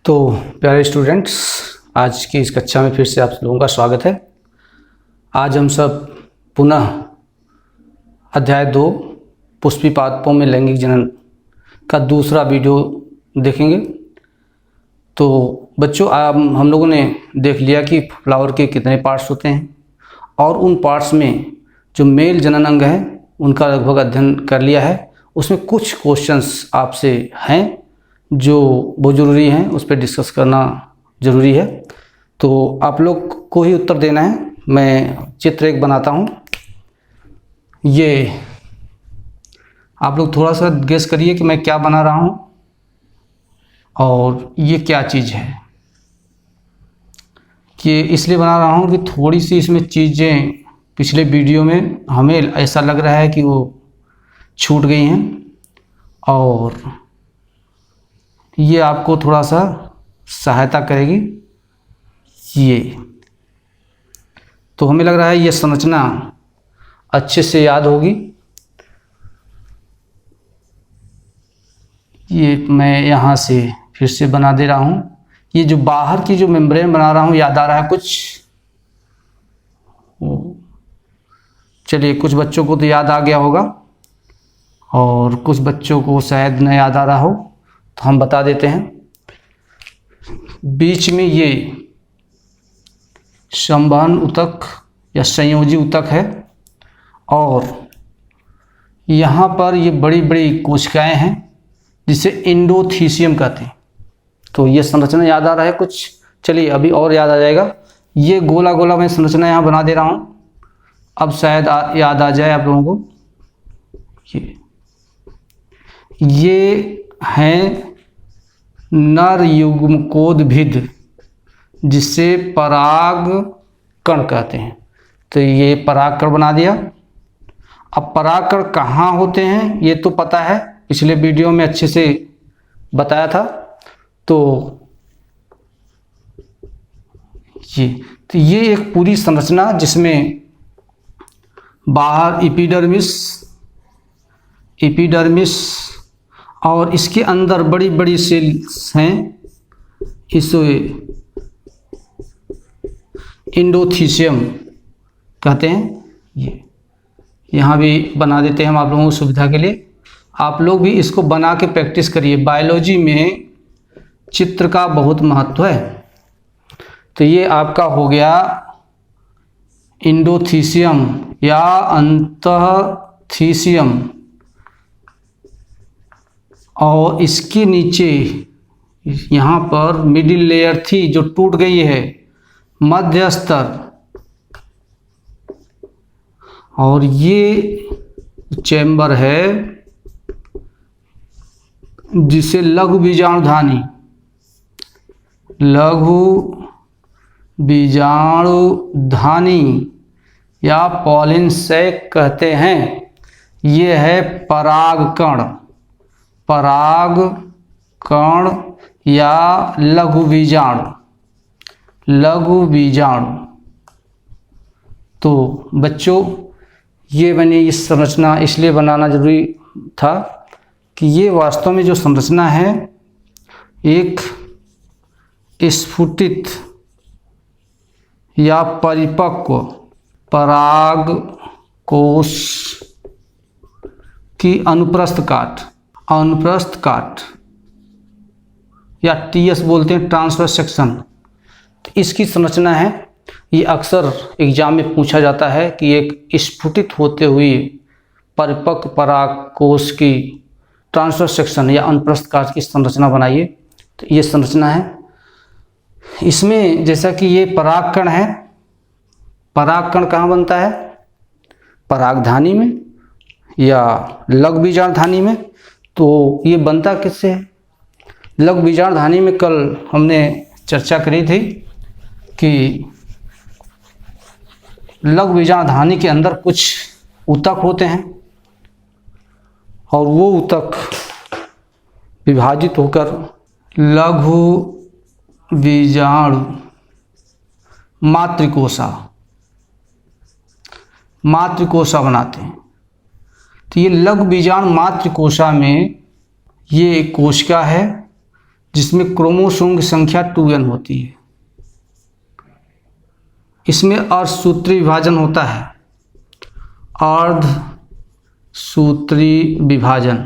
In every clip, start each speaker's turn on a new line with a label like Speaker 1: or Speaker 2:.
Speaker 1: तो प्यारे स्टूडेंट्स, आज की इस कक्षा में फिर से आप लोगों का स्वागत है। आज हम सब पुनः अध्याय 2 पुष्पिपादपों में लैंगिक जनन का दूसरा वीडियो देखेंगे। तो बच्चों, हम लोगों ने देख लिया कि फ्लावर के कितने पार्ट्स होते हैं और उन पार्ट्स में जो मेल जनन अंग है उनका लगभग अध्ययन कर लिया है। उसमें कुछ क्वेश्चंस आपसे हैं जो बहुत ज़रूरी हैं, उस पर डिस्कस करना ज़रूरी है। तो आप लोग को ही उत्तर देना है। मैं चित्र एक बनाता हूँ। ये आप लोग थोड़ा सा गेस करिए कि मैं क्या बना रहा हूँ और ये क्या चीज़ है। कि इसलिए बना रहा हूँ कि थोड़ी सी इसमें चीज़ें पिछले वीडियो में हमें ऐसा लग रहा है कि वो छूट गई हैं और ये आपको थोड़ा सा सहायता करेगी। ये तो हमें लग रहा है ये संरचना अच्छे से याद होगी। ये मैं यहाँ से फिर से बना दे रहा हूँ। ये जो बाहर की जो मेम्ब्रेन बना रहा हूँ, याद आ रहा है कुछ? चलिए, कुछ बच्चों को तो याद आ गया होगा और कुछ बच्चों को शायद न याद आ रहा हो, तो हम बता देते हैं। बीच में ये संवहन ऊतक या संयोजी ऊतक है और यहाँ पर ये बड़ी बड़ी कोशिकाएं हैं जिसे एंडोथीसियम कहते हैं। तो ये संरचना याद आ रहा है कुछ? चलिए, अभी और याद आ जाएगा। ये गोला गोला मैं संरचना यहाँ बना दे रहा हूँ, अब शायद याद आ जाए आप लोगों को। ये हैं नर युग्मकोद्भिद, जिसे पराग कण कहते हैं। तो ये पराग कण बना दिया। अब पराग कण कहाँ होते हैं ये तो पता है, पिछले वीडियो में अच्छे से बताया था। तो ये एक पूरी संरचना जिसमें बाहर एपिडर्मिस और इसके अंदर बड़ी बड़ी सेल्स हैं, इसे एंडोथीसियम कहते हैं। ये यहाँ भी बना देते हैं हम आप लोगों की सुविधा के लिए। आप लोग भी इसको बना के प्रैक्टिस करिए। बायोलॉजी में चित्र का बहुत महत्व है। तो ये आपका हो गया एंडोथीसियम या अंतःथीसियम, और इसके नीचे यहाँ पर मिडिल लेयर थी जो टूट गई है, मध्य स्तर, और ये चैम्बर है जिसे लघु बीजाणुधानी या पॉलिन सैक कहते हैं। ये है पराग कण या लघु बीजाणु। तो बच्चों, ये मैंने इस संरचना इसलिए बनाना जरूरी था कि ये वास्तव में जो संरचना है एक स्फुटित या परिपक्व पराग कोश की अनुप्रस्थ काट या टीएस बोलते हैं, ट्रांसवर्स सेक्शन। तो इसकी संरचना है। ये अक्सर एग्जाम में पूछा जाता है कि एक स्फुटित होते हुए परिपक्व पराग कोश की ट्रांसवर्स सेक्शन या अनुप्रस्थ काट की संरचना बनाइए। तो ये संरचना है। इसमें जैसा कि ये परागकण है, परागकण कहाँ बनता है? परागधानी में या लघु बीजाणुधानी में। तो ये बनता किससे है? लघु बीजाणुधानी में कल हमने चर्चा करी थी कि लघु बीजाणुधानी के अंदर कुछ ऊतक होते हैं और वो ऊतक विभाजित होकर लघु बीजाणु मातृकोशा बनाते हैं। तो ये लघु बीजाणु मातृकोशा में ये कोशिका है जिसमें क्रोमोसोम की संख्या 2n होती है। इसमें अर्धसूत्री विभाजन होता है, अर्धसूत्री विभाजन।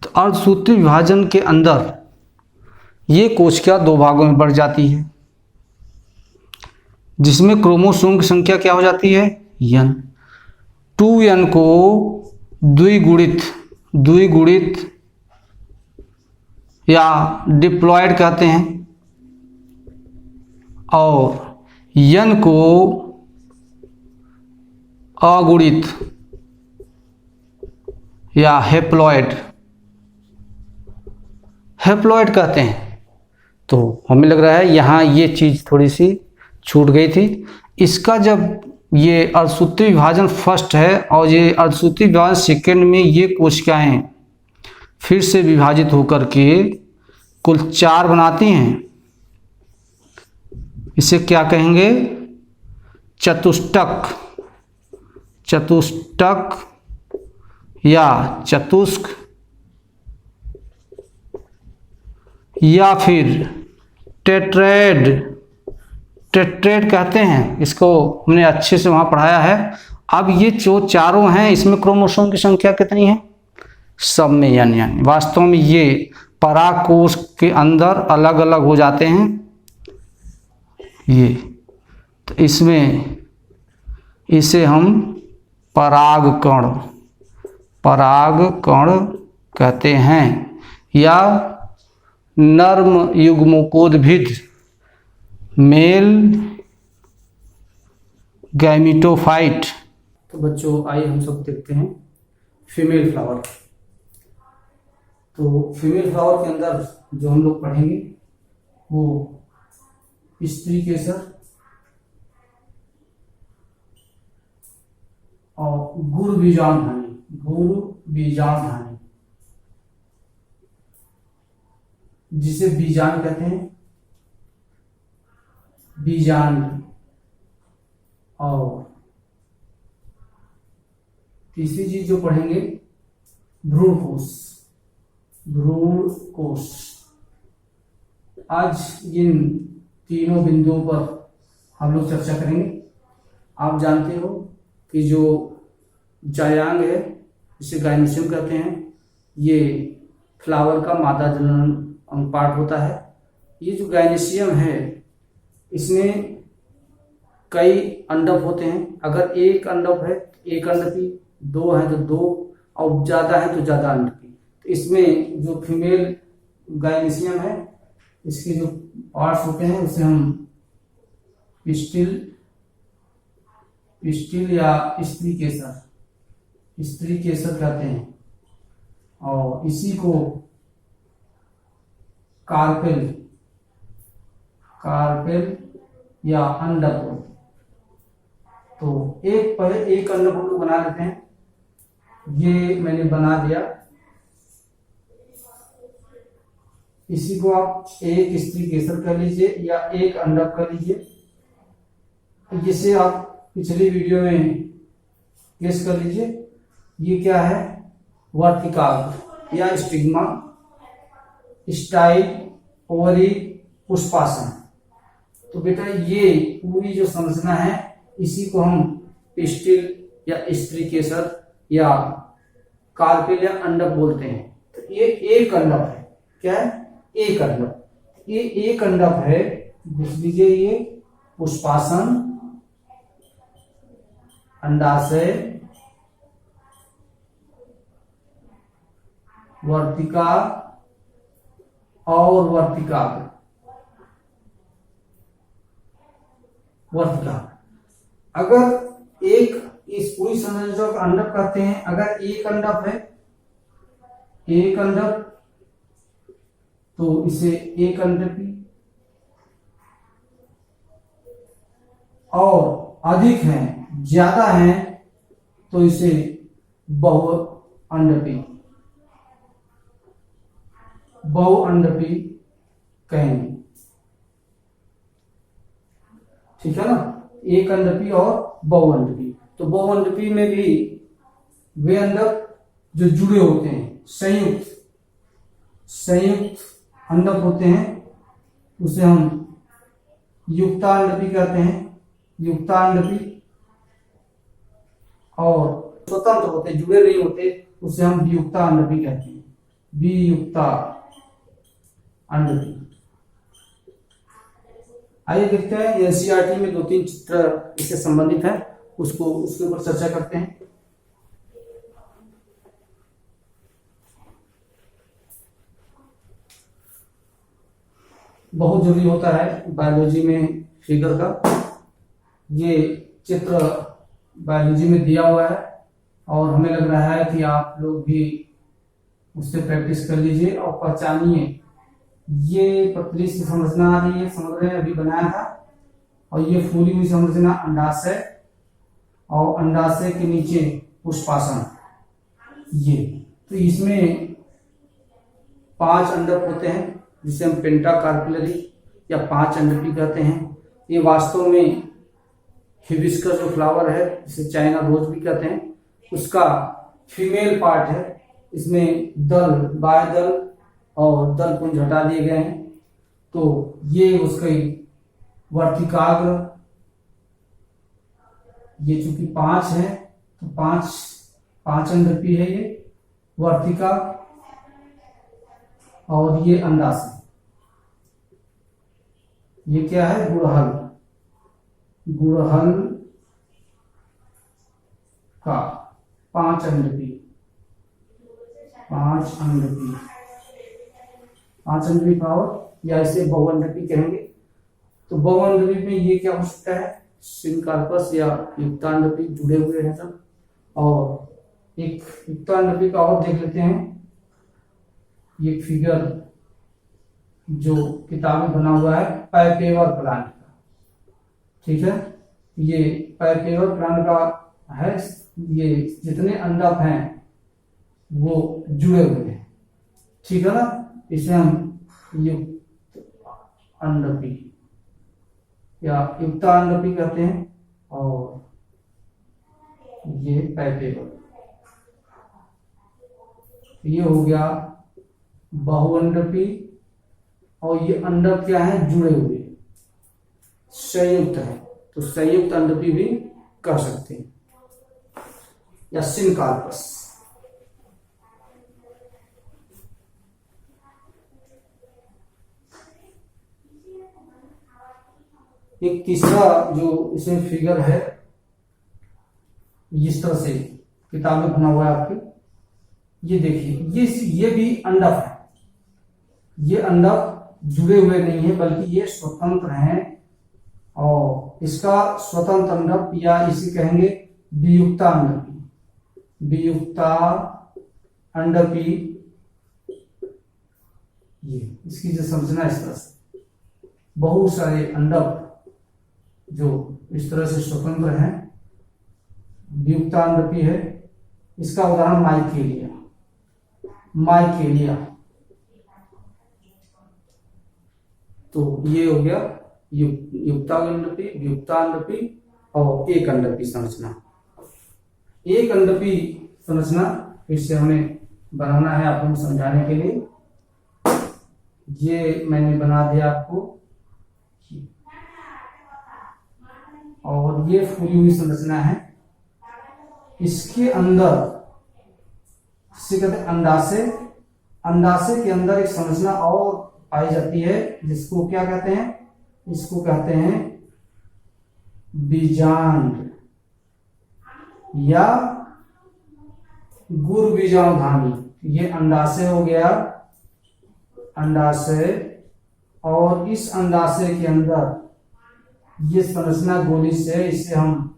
Speaker 1: तो अर्धसूत्री विभाजन के अंदर ये कोशिका 2 भागों में बढ़ जाती है, जिसमें क्रोमोसोम की संख्या क्या हो जाती है, n। 2n को द्विगुणित या डिप्लॉयड कहते हैं, और n को अगुणित या हेप्लॉयड कहते हैं। तो हमें लग रहा है यहाँ ये चीज़ थोड़ी सी छूट गई थी। इसका जब ये अर्धसूत्री विभाजन फर्स्ट है और ये अर्धसूत्री विभाजन सेकेंड में, ये कोशिकाएं फिर से विभाजित होकर के कुल 4 बनाती हैं। इसे क्या कहेंगे, चतुष्टक या चतुष्क या फिर टेट्रेड कहते हैं। इसको हमने अच्छे से वहाँ पढ़ाया है। अब ये जो चारों हैं, इसमें क्रोमोसोम की संख्या कितनी है, सब में यानी वास्तव में ये परागकोश के अंदर अलग अलग हो जाते हैं ये। तो इसमें इसे हम परागकण कहते हैं, या नर्म युग्मकोद्भिद मेल गैमिटोफाइट। तो बच्चों आइए हम सब देखते हैं फीमेल फ्लावर। तो फीमेल फ्लावर के अंदर जो हम लोग पढ़ेंगे वो स्त्री केसर और गुरु बीजांड धानी, जिसे बीजांड कहते हैं, बीजांड। और तीसरी चीज जो पढ़ेंगे भ्रूणकोश। आज इन तीनों बिंदुओं पर हम लोग चर्चा करेंगे। आप जानते हो कि जो जायांग है, जिसे गाइनोसियम कहते हैं, ये फ्लावर का मादा जनन अंग पार्ट होता है। ये जो गाइनोसियम है, इसमें कई अंडक होते हैं। अगर एक अंडक है तो एक अंडकी, 2 है तो 2, और ज़्यादा है तो ज़्यादा अंडकी। तो इसमें जो फीमेल गाइनोसियम है, इसके जो पार्ट्स होते हैं उसे हम पिस्टिल या स्त्री केसर कहते हैं, और इसी को कार्पेल या अंडक बोलते हैं। तो एक अंडक हम लोग बना लेते हैं। ये मैंने बना दिया। इसी को आप एक स्त्री केसर कर लीजिए या एक अंडक कर लीजिए। जिसे आप पिछली वीडियो में गेस कर लीजिए। ये क्या है, वर्तिकाग्र या स्टिग्मा, स्टाइल, ओवरी, पुष्पासन। तो बेटा ये पूरी जो संरचना है, इसी को हम पिस्टिल या स्त्री केसर या कार्पेल या अंडक बोलते हैं। तो ये एक अंडक है। क्या है, एक अंडक। ये एक अंडक है, देख लीजिए, ये पुष्पासन, अंडाशय, वर्तिका और वर्तिकाग्र। अगर एक, इस पूरी संरचना को अंडक कहते हैं। अगर एक अंडक है, एक अंडक, तो इसे एक अंडकी, और अधिक है, ज्यादा है, तो इसे बहुअंडपी कहेंगे। ठीक है ना, एक अंडपी और बहुअंडपी। तो बहुअंडपी में भी वे अंडक जो जुड़े होते हैं, संयुक्त, संयुक्त अंडक होते हैं उसे हम युक्तांडपी कहते हैं, युक्तांडपी। और स्वतंत्र होते, जुड़े नहीं होते, उसे हम वियुक्तांडपी कहते हैं, वियुक्तांडपी। आइए देखते हैं एनसीईआरटी में 2-3 चित्र इससे संबंधित है, उसके ऊपर चर्चा करते हैं। बहुत जरूरी होता है बायोलॉजी में फिगर का। ये चित्र बायोलॉजी में दिया हुआ है और हमें लग रहा है कि आप लोग भी उससे प्रैक्टिस कर लीजिए और पहचानिए। ये पतली सी संरचना आ रही है, समझ रहे हैं, अभी बनाया था। और ये फूली हुई संरचना अंडाशय, और अंडाशय के नीचे पुष्पासन। ये तो इसमें 5 अंडक होते हैं जिसे हम पेंटाकार्पिलरी या 5 अंडपी कहते हैं। ये वास्तव में हिबिस्कस जो फ्लावर है, जिसे चाइना रोज भी कहते हैं, उसका फीमेल पार्ट है। इसमें दल, बाह्य और दल पुंज हटा दिए गए हैं। तो ये उसके वर्तिकाग्र, ये चूंकि 5 है तो 5 अंडपी है ये वर्तिका, और ये अंडाशय। ये क्या है? गुड़हल, गुड़हल का 5 अंडपी, 5 अंडपी, 5 अंडपी पावर, या इसे बहुअंडपी कहेंगे। तो बहुअंडपी में ये क्या हो सकता है? सिनकार्पस या युक्तांडपी जुड़े हुए हैं सब। और एक युक्तांडपी का और देख लेते हैं। ये फिगर जो किताब में बना हुआ है पैपेवर प्लांट का, ठीक है। ये पैपेवर प्लांट का है। ये जितने अंडक हैं वो जुड़े हुए हैं, ठीक है ना। इसे हम युक्त अंडपी या युक्तांडपी कहते हैं। और ये पैपेवर, ये हो गया बहुअंडपी। और ये अंडक क्या है? जुड़े हुए, संयुक्त है, तो संयुक्त अंडपी भी कह सकते हैं, या सिनकार्पस। एक तीसरा जो इसमें फिगर है, इस तरह से किताब में बना हुआ है आपके, ये देखिए, ये भी अंडक है। ये अंडक जुड़े हुए नहीं है, बल्कि ये स्वतंत्र हैं। और इसका स्वतंत्र अंडक, या इसे कहेंगे वियुक्ता अंडपी, वियुक्ता अंडपी। ये इसकी जो संरचना इस तरह से, बहुत सारे अंडक जो इस तरह से स्वतंत्र हैं, वियुक्ता अंडपी है। इसका उदाहरण माइकेलिया, माइकेलिया। तो ये हो गया युक्तांडपी, वियुक्तांडपी और एक अंडपी संरचना। एक अंडपी संरचना फिर से हमें बनाना है आपको समझाने के लिए। ये मैंने बना दिया आपको, और ये फूली हुई संरचना है। इसके अंदर, जिसे कहते हैं अंडाशय, अंडाशय के अंदर एक संरचना और पाई जाती है, जिसको क्या कहते हैं? इसको कहते हैं बीजांड या गुरबीजाणुधानी। ये अंडाशय हो गया, अंडाशय। और इस अंडाशय के अंदर ये संरचना गोली से, इसे हम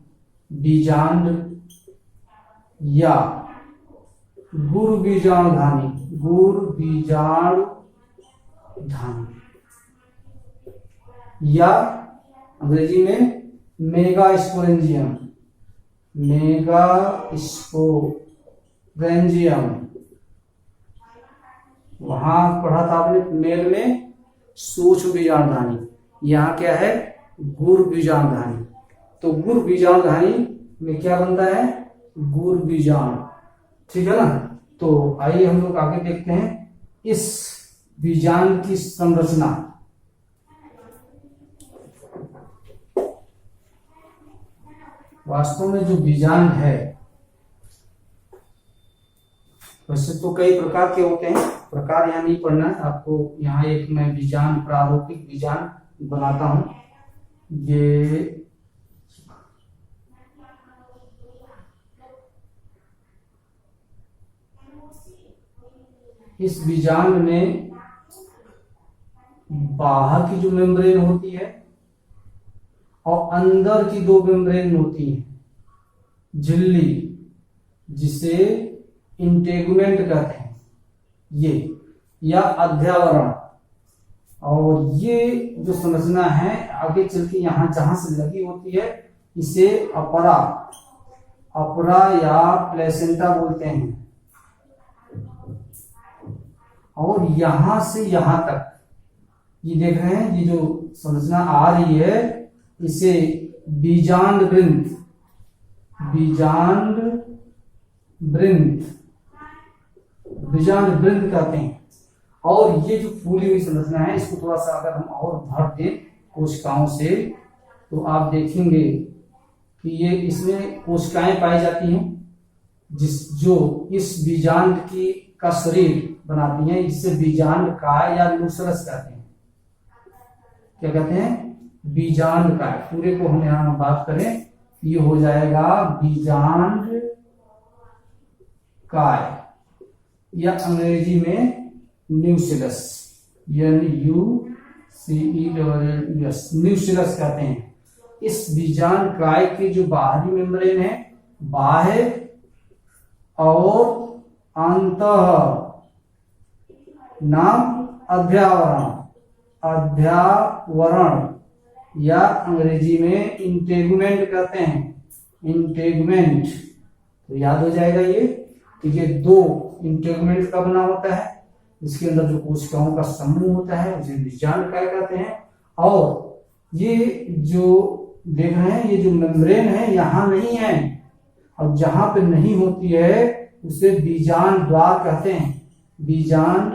Speaker 1: बीजांड या गुरबीजाणुधानी, गुरबीजाणुधानी, या अंग्रेजी में मेगास्पोरेंजियम, मेगास्पोरेंजियम। वहां पढ़ा था आपने मेल में सूक्ष्म बीजाणुधानी, यहाँ क्या है? गुर बीजाणुधानी। तो गुर बीजाणुधानी में क्या बनता है? गुर बीजाणु, ठीक है ना। तो आइए हम लोग आगे देखते हैं। इस बीजांड की संरचना। वास्तव में जो बीजांड है, वैसे तो कई प्रकार के होते हैं, प्रकार यहाँ नहीं पढ़ना है आपको। यहाँ एक मैं बीजांड, प्रारूपिक बीजांड बनाता हूं। ये इस बीजांड में बाहर की जो मेम्ब्रेन होती है और अंदर की दो मेम्ब्रेन होती है, झिल्ली, जिसे इंटेगुमेंट कहते हैं, ये या अध्यावरण। और ये जो संरचना है आगे चल के यहां जहां से लगी होती है, इसे अपरा या प्लेसेंटा बोलते हैं। और यहां से यहां तक ये देख रहे हैं, ये जो संरचना आ रही है, इसे बीजांड वृंत कहते हैं। और ये जो फूली हुई संरचना है, इसको थोड़ा सा अगर हम और भर दें कोशिकाओं से, तो आप देखेंगे कि ये इसमें कोशिकाएं पाई जाती हैं, जो इस बीजांड का शरीर बनाती हैं। इससे बीजांड काय या न्यूक्लियस कहते हैं। क्या कहते हैं? बीजांड काय। पूरे को हम यहां बात करें, ये हो जाएगा बीजांड काय, या अंग्रेजी में न्यूक्लियस, NUCELLUS, न्यूक्लियस कहते हैं। इस बीजांड काय के जो बाहरी मेम्ब्रेन है, बाह्य और अंतः नाम अध्यावरण या अंग्रेजी में इंटेगुमेंट कहते हैं, इंटेगुमेंट। तो याद हो जाएगा ये कि ये दो इंटेगुमेंट का बना होता है, इसके अंदर जो कोशिकाओं का समूह होता है उसे बीजांड काय कहते हैं। और ये जो देख रहे हैं, ये जो मेम्ब्रेन है यहां नहीं है, और जहां पे नहीं होती है उसे बीजांड द्वार कहते हैं, बीजांड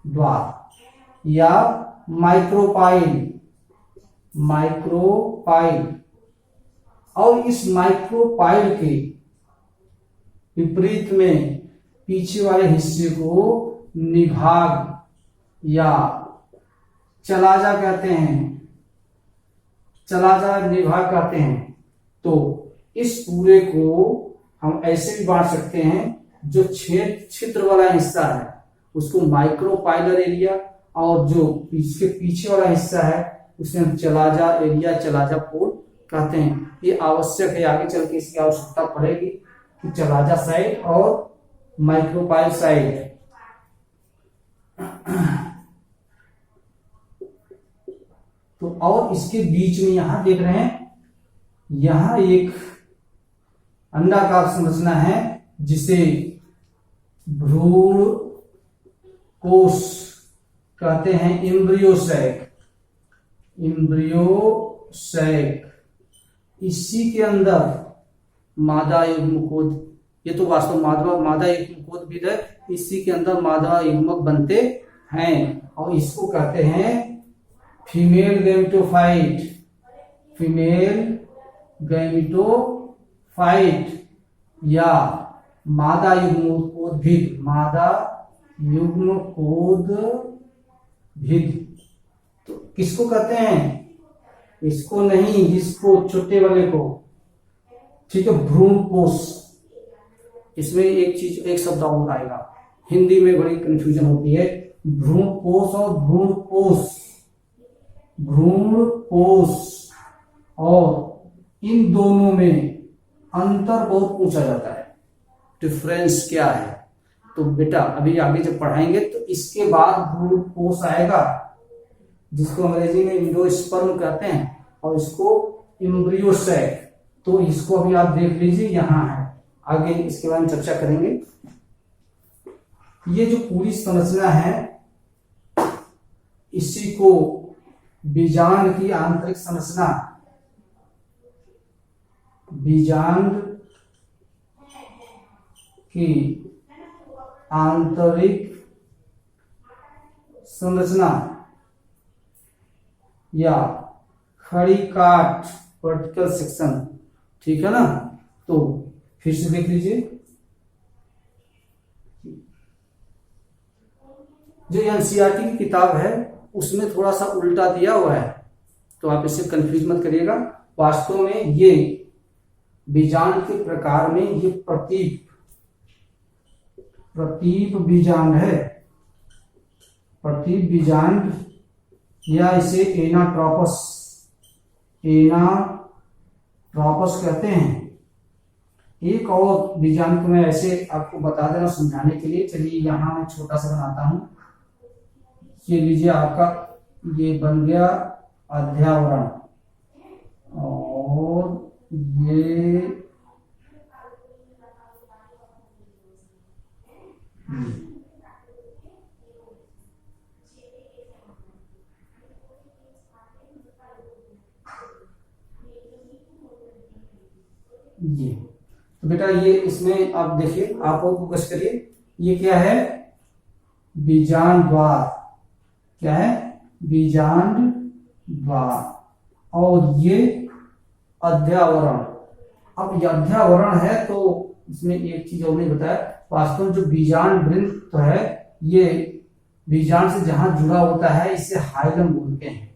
Speaker 1: द्वार या माइक्रोपाइल। और इस माइक्रोपाइल के विपरीत में पीछे वाले हिस्से को निभाग या चलाजा कहते हैं, चलाजा निभाग कहते हैं। तो इस पूरे को हम ऐसे भी बांट सकते हैं, जो छिद्र वाला हिस्सा है उसको माइक्रोपाइलर एरिया, और जो पीछे वाला हिस्सा है उसे हम चलाजा एरिया, चलाजा पोल कहते हैं। ये आवश्यक है, आगे चल के इसकी आवश्यकता पड़ेगी कि चलाजा साइड और माइक्रोपाइल साइड। तो और इसके बीच में यहां देख रहे हैं, यहां एक अंडाकार संरचना है जिसे भ्रूण कोश कहते हैं, इम्ब्रियोसैक। इसी के अंदर मादा युग्मकोद, ये तो वास्तव मादा युग्मकोद भी है, इसी के अंदर मादा युग्मक बनते हैं, और इसको कहते हैं फीमेल गैमेटोफाइट या मादा युग्मकोदभिद। तो किसको कहते हैं? इसको नहीं, जिसको छोटे वाले को, ठीक है, भ्रूण कोश। इसमें एक शब्द और आएगा, हिंदी में बड़ी कंफ्यूजन होती है, भ्रूण कोश और भ्रूण कोश, और इन दोनों में अंतर बहुत पूछा जाता है, डिफरेंस क्या है। तो बेटा अभी आगे जब पढ़ाएंगे तो इसके बाद भ्रूण कोश आएगा, जिसको अंग्रेजी में एंडोस्पर्म कहते हैं, और इसको एम्ब्रियोसैक। तो इसको अभी आप देख लीजिए, यहां है, आगे इसके बारे में चर्चा करेंगे। ये जो पूरी संरचना है, इसी को बीजांड की आंतरिक संरचना, बीजांड की आंतरिक संरचना या खड़ी काट वर्टिकल सेक्शन, ठीक है ना। तो फिर से देख लीजिए, जो एनसीईआरटी की किताब है उसमें थोड़ा सा उल्टा दिया हुआ है, तो आप इससे कंफ्यूज मत करिएगा। वास्तव में ये बीजांड के प्रकार में ये प्रतीप बीजांड है, प्रतीप बीजांड, या इसे एनाट्रोपस कहते हैं। एक और बीजांड को मैं ऐसे आपको बता देना समझाने के लिए, चलिए यहां मैं छोटा सा बनाता हूं। ये लीजिए, आपका ये बन गया अध्यावरण, और ये तो बेटा ये इसमें आप देखिए, आप फोकस करिए, ये क्या है, बीजांड द्वार, क्या है, बीजांड द्वार, और ये अध्यावरण। अब ये अध्यावरण है तो इसमें एक चीज और नहीं बताया, वास्तव में जो बीजांड वृंत तो है, ये बीजांड से जहां जुड़ा होता है इसे हाइलम बोलते हैं,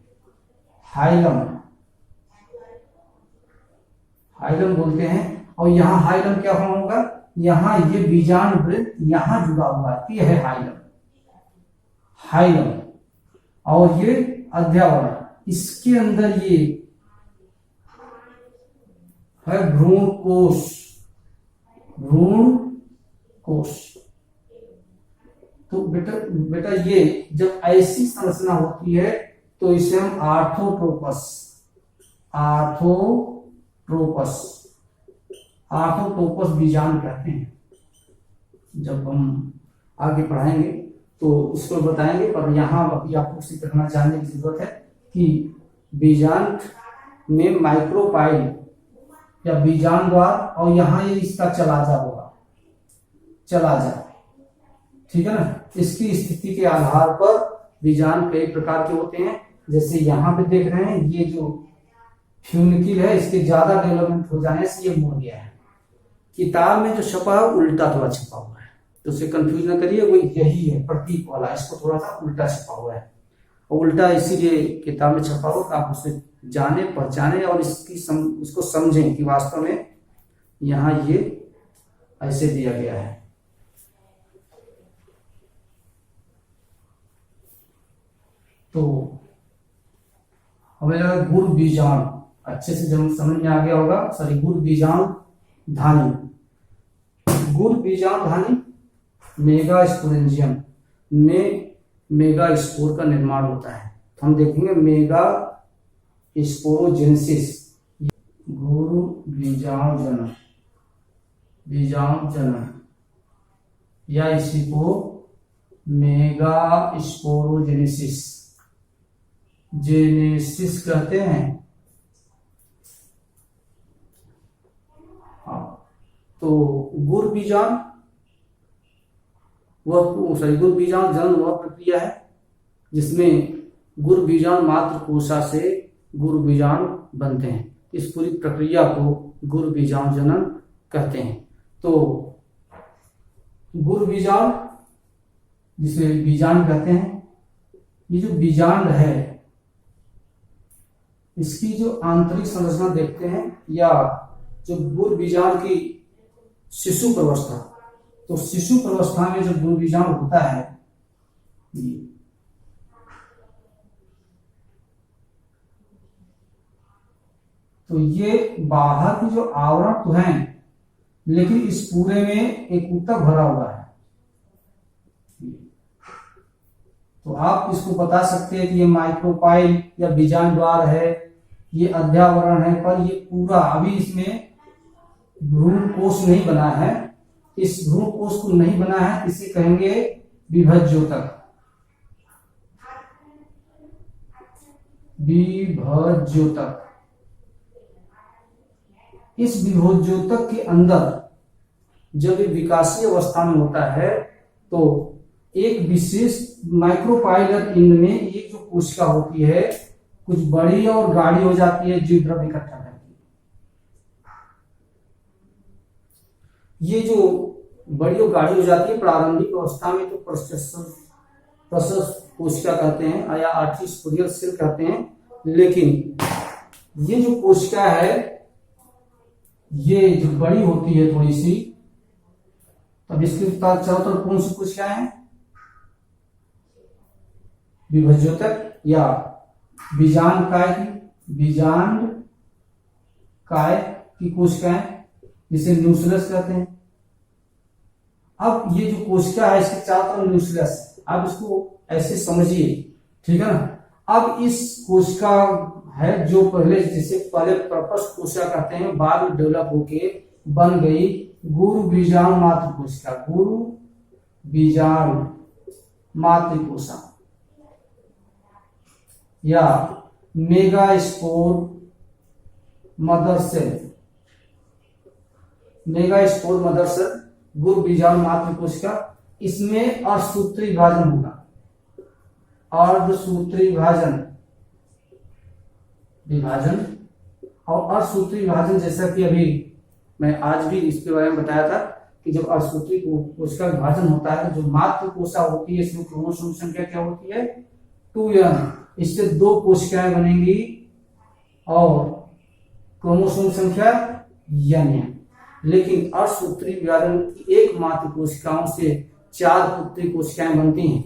Speaker 1: हाइलम बोलते हैं। और यहाँ हाइलम क्या होगा, यहाँ ये बीजांड वृत्त यहाँ जुड़ा हुआ है, ये है हाइलम, और ये अध्यावरण, इसके अंदर ये है भ्रूण कोश। तो बेटा ये जब ऐसी संरचना होती है तो इसे हम आर्थोट्रोपस बीजांड कहते हैं। जब हम आगे पढ़ाएंगे तो उसको बताएंगे, पर यहाँ अभी आपको सिर्फ रखना जानने की जरूरत है कि बीजांड में माइक्रोपाइल या बीजांड द्वार, और यहाँ ये इसका चलाजा होगा, ठीक है ना। इसकी स्थिति के आधार पर बीजांड कई प्रकार के होते हैं, जैसे यहाँ पे देख रहे हैं, ये जो फ्यूनिकिल है इसके ज्यादा डेवलपमेंट हो जाने से ये मुड़ गया है। किताब में जो छपा है उल्टा थोड़ा छपा हुआ है, तो उसे कंफ्यूज ना करिए, वो यही है प्रतीक वाला, इसको थोड़ा सा उल्टा छपा हुआ है, और उल्टा इसीलिए किताब में छपा हो, आप उसे जाने पहचाने और उसको समझें कि वास्तव में यहाँ ये ऐसे दिया गया है। तो हमें लगा गुड़ बीजांड अच्छे से जब समझ में आ गया होगा, सॉरी गुड़ बीजांड धानी, गुड़ बीजांड धानी मेगास्पोरेंजियम में मेगा स्पोर का निर्माण होता है। तो हम देखेंगे मेगा स्पोरोजेनेसिस, गुरु बीजाणु जनन, या इसी को मेगा स्पोरोजेनेसिस कहते हैं। हाँ, तो गुड़ बीजाणु गुड़ बीजाणु जनन वह प्रक्रिया है जिसमें गुड़ बीजाणु मात्र कोशिका से गुड़ बीजाणु बनते हैं। इस पूरी प्रक्रिया को गुड़ बीजाणु जनन कहते हैं। तो गुड़ बीजाणु जिसे बीजाणु कहते हैं, ये जो बीजांड है इसकी जो आंतरिक संरचना देखते हैं, या जो गुड़ बीजाणु की शिशु प्रवस्था, तो शिशु प्रवस्था में जो गुड़ बीजाणु होता है, तो ये बाहर की जो आवरण तो है, लेकिन इस पूरे में एक ऊतक भरा हुआ है। तो आप इसको बता सकते हैं कि ये माइक्रोपाइल या बीजांड द्वार है, ये अध्यावरण है, पर ये पूरा अभी इसमें भ्रूण कोश नहीं बना है। इस भ्रूण कोश को नहीं बना है, इसे कहेंगे विभज्योतक। इस विभज्योतक के अंदर जब ये विकासीय अवस्था में होता है तो एक विशेष माइक्रोपाइलर इंड में एक जो कोशिका होती है कुछ बड़ी और गाढ़ी हो जाती है, जीव द्रव्य इकट्ठा करती है। ये जो बड़ी और गाढ़ी हो जाती है प्रारंभिक अवस्था में तो प्रशस्त कोशिका कहते हैं या आर्टिफिशियल सेल कहते हैं, लेकिन ये जो कोशिका है ये जो बड़ी होती है थोड़ी सी, तब इसके चारों तरफ कौन सी कोशिकाएं हैं? विभज्योतक या बीजांड काय की कोशिकाएं, जिसे न्यूक्लियस कहते हैं। अब ये जो कोशिका है इसके चारों तरफ न्यूक्लियस, आप इसको ऐसे समझिए, ठीक है ना। अब इस कोशिका है जो जिसे पहले प्रपस्थ कोशिका कहते हैं, बाद में डेवलप होके बन गई गुरु बीजाणु मात्र कोशिका, गुरु बीजाणु मात्र कोशिका या megaspore mother cell, megaspore mother cell, गुरु बीजाणु मात्र कोशिका। इसमें अर्धसूत्री विभाजन होगा, अर्धसूत्री विभाजन और अर्धसूत्री विभाजन, जैसा कि अभी मैं आज भी इसके बारे में बताया था कि जब अर्धसूत्री कोशिका विभाजन होता है जो मात्र कोशिका होती है, इसमें क्रोमोसोम संख्या क्या होती है? 2n। इससे 2 कोशिकाएं बनेंगी और क्रोमोसोम संख्या n है। लेकिन अर्धसूत्री विभाजन की एकमात्र कोशिकाओं से 4 पुत्री कोशिकाएं बनती हैं,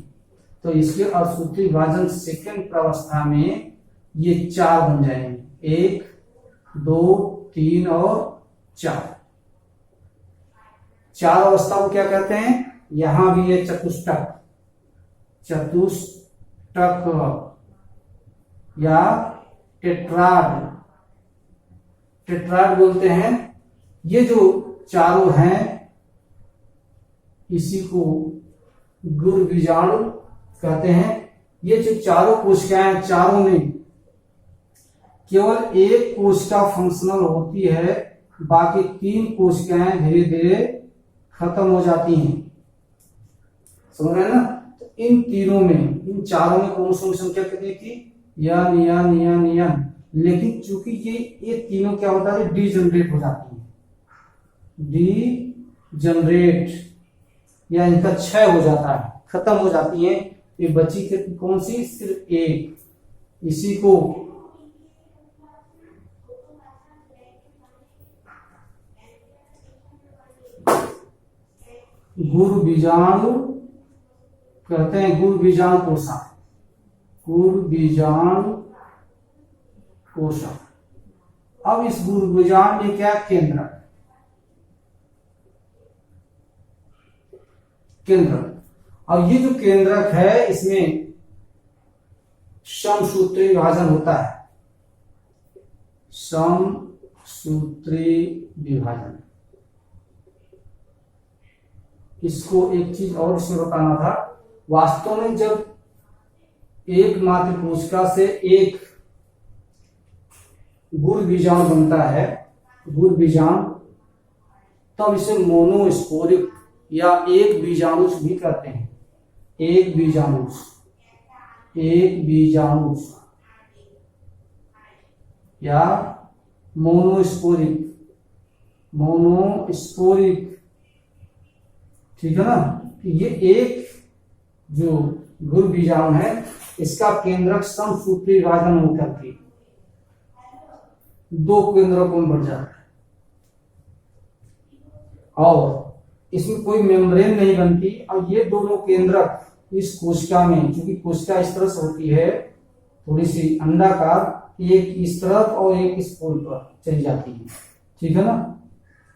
Speaker 1: तो इसके अर्धसूत्री विभाजन सेकेंड प्रावस्था में ये 4 बन जाएंगे, 1, 2, 3 और 4। 4 अवस्था को क्या कहते हैं? यहां भी है चतुष्टक, चतुष्टक या टेट्राड, टेट्राड बोलते हैं। ये जो चारों हैं इसी को गुरु बीजाणु कहते हैं। ये जो चारों कोशिकाएं, चारों में केवल एक कोशिका फंक्शनल होती है, बाकी 3 कोशिकाएं धीरे धीरे खत्म हो जाती हैं, समझ रहे हैं ना। तो इन तीनों में, इन चारों में क्रोमोसोम संख्या कितनी थी? n। लेकिन चूंकि ये तीनों क्या होता है? डीजनरेट हो जाती है, डीजनरेट या इनका क्षय हो जाता है, खत्म हो जाती है। ये बची कौन सी? सिर्फ एक। इसी को गुरु बीजाणु कहते हैं, गुरु बीजाणु कोशा, गुरु बीजाणु कोशा। अब इस गुरु बीजाणु में क्या? केंद्रक, केंद्रक। अब ये जो केंद्रक है इसमें समसूत्री विभाजन होता है, समसूत्री विभाजन। इसको एक चीज और इसमें बताना था, वास्तव में जब एक मात्र कोशिका से एक गुरु बीजाणु बनता है, गुरु बीजाणु, तब इसे मोनोस्पोरिक या एक बीजाणुष भी कहते हैं, एक बीजाणुष, एक बीजाणुष या मोनोस्पोरिक, मोनोस्पोरिक, ठीक है ना। ये एक जो गुरु बीजाणु है इसका केंद्रक समसूत्री विभाजन होकर के 2 केंद्रकों में बढ़ जाता है और इसमें कोई मेम्ब्रेन नहीं बनती। और ये दोनों केंद्रक इस कोशिका में, क्योंकि कोशिका इस तरह से होती है थोड़ी सी अंडाकार, एक इस तरफ और एक इस पोल पर चली जाती है, ठीक है ना।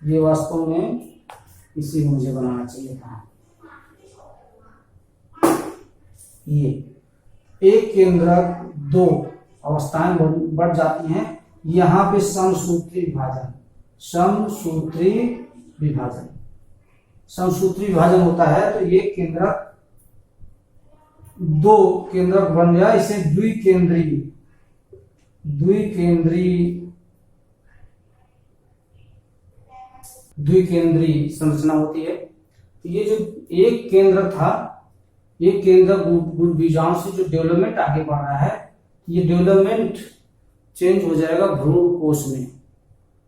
Speaker 1: ये वास्तव में इसी मुझे बनाना चाहिए था। ये एक केंद्रक 2 अवस्थाएं बढ़ जाती हैं। यहां पे समसूत्री विभाजन, समसूत्री विभाजन, समसूत्री विभाजन होता है तो ये केंद्रक 2 केंद्रक बन गया। इसे द्विकेंद्रीय, द्विकेंद्रीय संरचना होती है। तो ये जो एक केंद्र था एक केंद्रक बीजाणु से जो डेवलपमेंट आगे बढ़ रहा है, ये डेवलपमेंट चेंज हो जाएगा भ्रूण कोश में।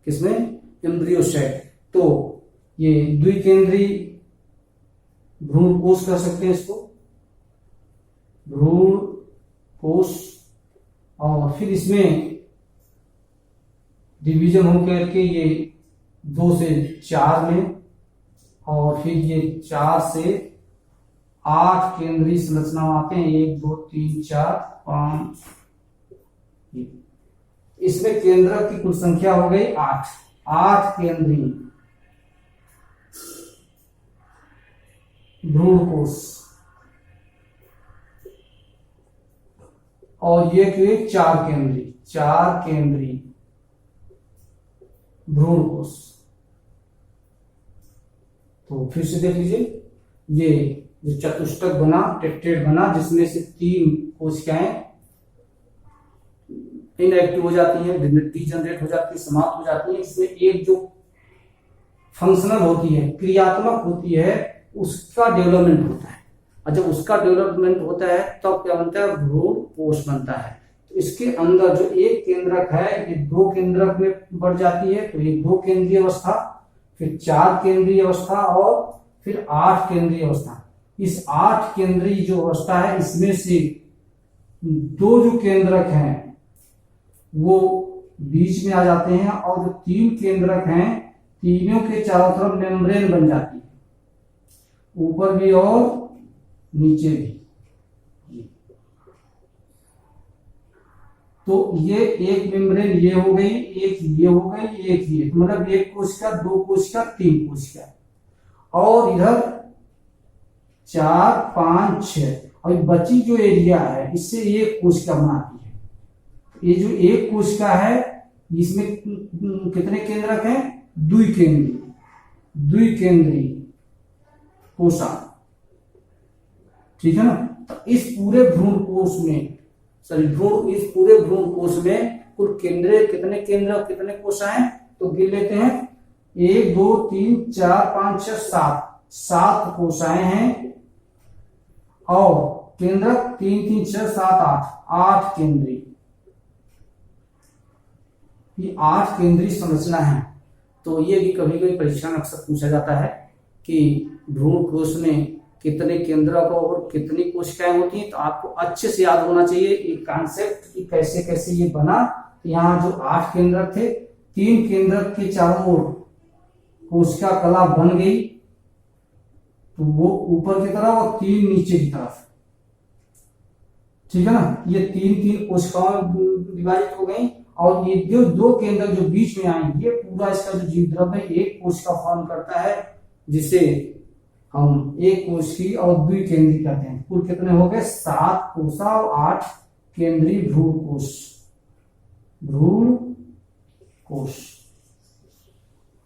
Speaker 1: किसमें? एम्ब्रियोसाइट। तो ये द्विकेंद्रीय भ्रूण कोश कह सकते हैं इसको, भ्रूण कोश। और फिर इसमें डिवीजन होकर के ये 2 से 4 में, और फिर ये 4 से 8 केंद्रीय संरचना आते हैं। 1 2 3 4 5। इसमें केंद्रक की कुल संख्या हो गई 8 केंद्रीय भ्रूण कोश। और ये 4 केंद्रीय भ्रूण कोश। तो फिर से देख लीजिए, ये जो चतुष्टक बना, टेट्रेड बना, जिसमें से 3 कोशिकाएं इनएक्टिव हो जाती है, डीजनरेट हो जाती है, समाप्त हो जाती है। इसमें एक जो फंक्शनल होती है, क्रियात्मक होती है, उसका डेवलपमेंट होता है। और जब उसका डेवलपमेंट होता है तब तो क्या बनता है? भ्रूण कोश बनता है। तो इसके अंदर जो एक केंद्रक है, ये 2 केंद्रक में बढ़ जाती है। तो ये 2 केंद्रीय अवस्था, फिर 4 केंद्रीय अवस्था, और फिर 8 केंद्रीय अवस्था। इस 8 केंद्रीय जो अवस्था है, इसमें से 2 जो केंद्रक हैं वो बीच में आ जाते हैं, और जो 3 केंद्रक हैं, तीनों के चारों तरफ मेम्ब्रेन बन जाती है, ऊपर भी और नीचे भी। तो ये एक मेम्ब्रेन ये हो गई, एक ये हो गई, एक ये, मतलब 1 कोशिका, 2 कोशिका, 3 कोशिका, और इधर 4 5 6। और बची जो एरिया है, इससे 1 कोशिका बनाती है। ये जो 1 कोशिका है, इसमें कितने केंद्रक हैं? द्विकेंद्रीय कोशा। ठीक है ना? तो इस पूरे भ्रूण कोश में, इस पूरे भ्रूण कोश में कुल कितने केंद्र, कितने कोशा हैं? तो गिन लेते हैं। 1 2 3 4 5 6 7 कोशाएं हैं, और केंद्रक 3 3 6 7 8 केंद्रीय। ये 8 केंद्रीय संरचना है। तो ये भी कभी कभी परीक्षा में अक्सर पूछा जाता है कि भ्रूण कोश में कितने केंद्रक और कितनी कोशिकाएं होती हैं। तो आपको अच्छे से याद होना चाहिए ये कॉन्सेप्ट कि कैसे कैसे ये बना। यहाँ जो 8 केंद्रक थे, 3 केंद्रक के चारों ओर कोशिका कला बन गई, तो वो ऊपर की तरफ और 3 नीचे की तरफ। ठीक है ना? ये 3 कोशिकाओं में विभाजित हो गई, और ये जो 2 केंद्र जो बीच में आए, ये पूरा इसका जो जीव द्रव्य है 1 कोशिका फॉर्म करता है, जिसे हम 1 कोशिकीय और द्विकेंद्रीय कहते हैं। कुल कितने हो गए? 7 कोशा और 8 केंद्रीय भ्रूण कोश।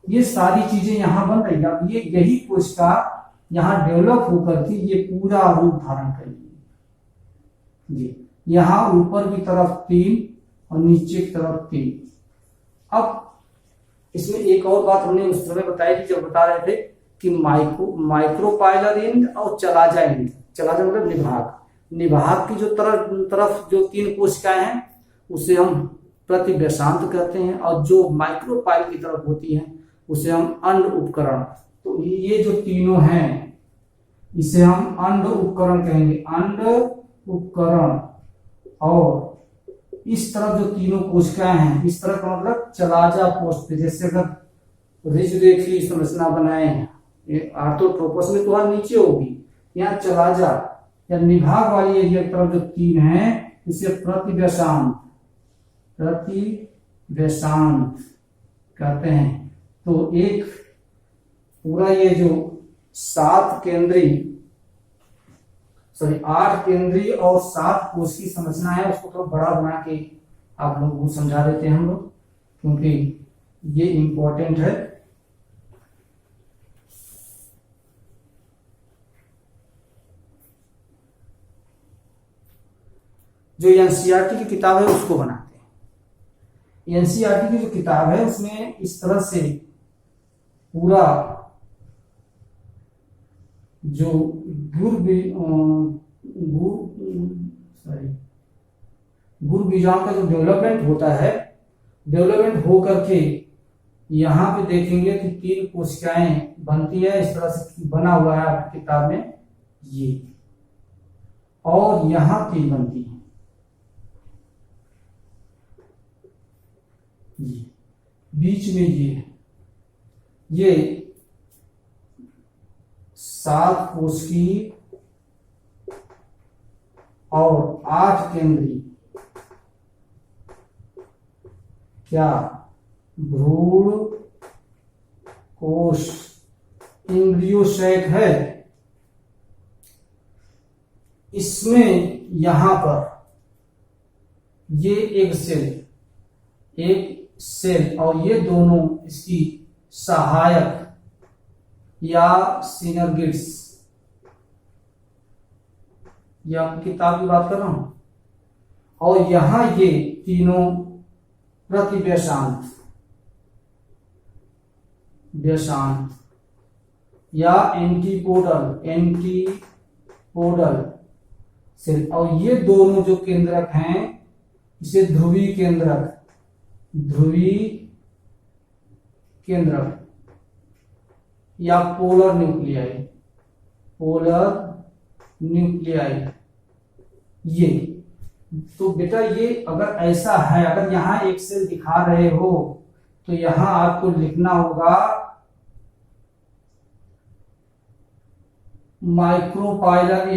Speaker 1: ये सारी चीजें यहां बन रही है। अब यही कोशिका यहां डेवलप होकर के ये पूरा रूप धारण करेगी जी। यहां ऊपर की तरफ 3 और नीचे की तरफ 3। अब इसमें एक और बात हमने उस समय बताई थी, जब बता रहे थे कि माइक्रोपाइलर एंड और चलाजा एंड। चलाजा मतलब निभाग की जो तरफ जो 3 कोशिकाएं हैं, उसे हम प्रतिव्यसांत कहते हैं, और जो माइक्रोपाइल की तरफ होती हैं उसे हम अंड उपकरण। तो ये जो तीनों हैं, इसे हम अंड उपकरण कहेंगे, अंड उपकरण। और इस तरफ जो तीनों कोशिकाएं हैं, इस तरफ का मतलब चलाजा पोस्ट। जैसे अगर रिजरेखी संरचना बनाए हैं, आर्थोट्रोपस में तो हर नीचे होगी, यहाँ चलाजा या निभाग वाली एरिया की तरफ जो 3 हैं, इसे प्रतिव्यसांत कहते हैं। तो एक पूरा ये जो 8 केंद्रीय और 7 कोश की संरचना है, उसको थोड़ा बड़ा बना के आप लोगों को समझा देते हैं हम लोग, क्योंकि ये इंपॉर्टेंट है। जो एनसीईआरटी की किताब है उसको बनाते हैं। एनसीईआरटी की जो किताब है उसमें इस तरह से पूरा जो गुर बीजांड का जो डेवलपमेंट होता है, डेवलपमेंट हो करके यहाँ पे देखेंगे कि 3 कोशिकाएं बनती है। इस तरह से बना हुआ है आपकी किताब में ये, और यहाँ 3 बनती है ये, बीच में ये 7 कोशिकीय और 8 केंद्रीय क्या भ्रूण कोश एम्ब्रियोसैक है। इसमें यहां पर ये एक सेल और ये दोनों इसकी सहायक या सिनर्गिड्स, या किताब की बात कर रहा हूं, और यहां ये तीनों प्रतिव्यशांत या एंटीपोडल सेल, और ये दोनों जो केंद्रक हैं इसे ध्रुवी केंद्रक या पोलर न्यूक्लियाई ये। तो बेटा ये अगर ऐसा है, अगर यहां एक सेल दिखा रहे हो तो यहां आपको लिखना होगा माइक्रोपाइलर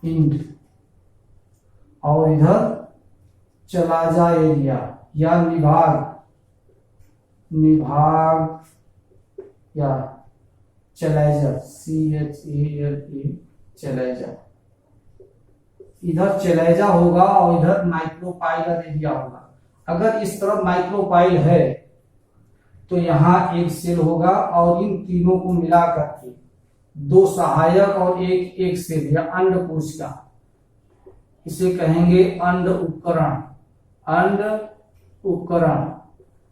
Speaker 1: इंड, और इधर चलाजा एरिया या निभाग या चलाइजर, चलाइजर, इधर चलाइजा होगा और इधर माइक्रोपाइलर एरिया होगा। अगर इस तरफ माइक्रोपाइल है तो यहां एक सेल होगा, और इन तीनों को मिला करके 2 सहायक और एक सेल या अंडकोशिका, इसे कहेंगे अंड उपकरण।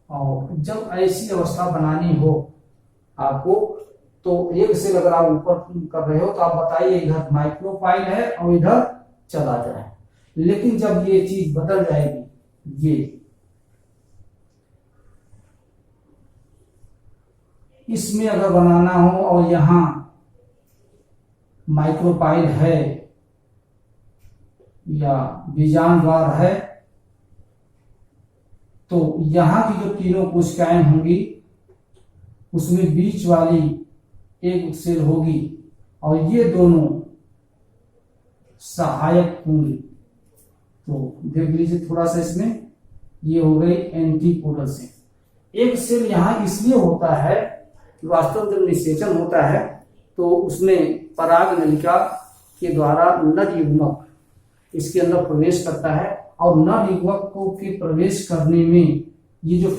Speaker 1: और जब ऐसी अवस्था बनानी हो आपको, तो एक सेल अगर आप ऊपर कर रहे हो तो आप बताइए इधर माइक्रोपाइल है और इधर चला जाए। लेकिन जब ये चीज बदल जाएगी, ये इसमें अगर बनाना हो और यहां माइक्रोपाइल है या बीजांड द्वार है, तो यहां की जो तीनों कोशिकाएं होंगी उसमें बीच वाली एक सेल होगी और ये दोनों सहायक होंगी। तो देख लीजिए थोड़ा सा, इसमें ये हो गई एंटीपोडल सेल। एक सेल यहां इसलिए होता है कि वास्तव में जब निषेचन होता है तो उसमें पराग नलिका के द्वारा नर युग्मक इसके अंदर प्रवेश करता है, और नर युग्मक को के प्रवेश करने में ये जो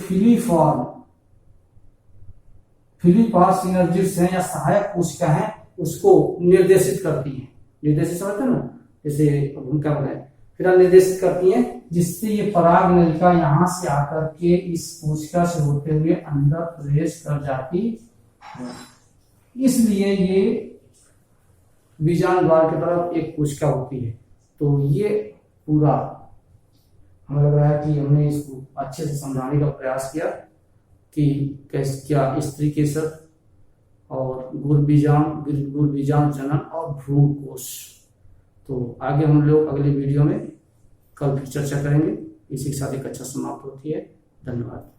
Speaker 1: फिलीपार सिनर्जिड्स हैं या सहायक कोशिका हैं उसको निर्देशित करती हैं। निर्देशित समझते हैं ना, जैसे क्या बोले, फिर निर्देशित करती हैं, जिससे ये पराग नलिका यहां से आकर के इस कोशिका से होते हुए अंदर प्रवेश कर जाती है। इसलिए ये बीजांड द्वार की तरफ एक कोशिका होती है। तो ये पूरा हमें लग रहा है कि हमने इसको अच्छे से समझाने का प्रयास किया कि कैसे क्या स्त्री केसर और गुरबीजांड जनन और भ्रूण कोश। तो आगे हम लोग अगले वीडियो में कल फिर चर्चा करेंगे। इसी के साथ एक अच्छा समाप्त होती है। धन्यवाद।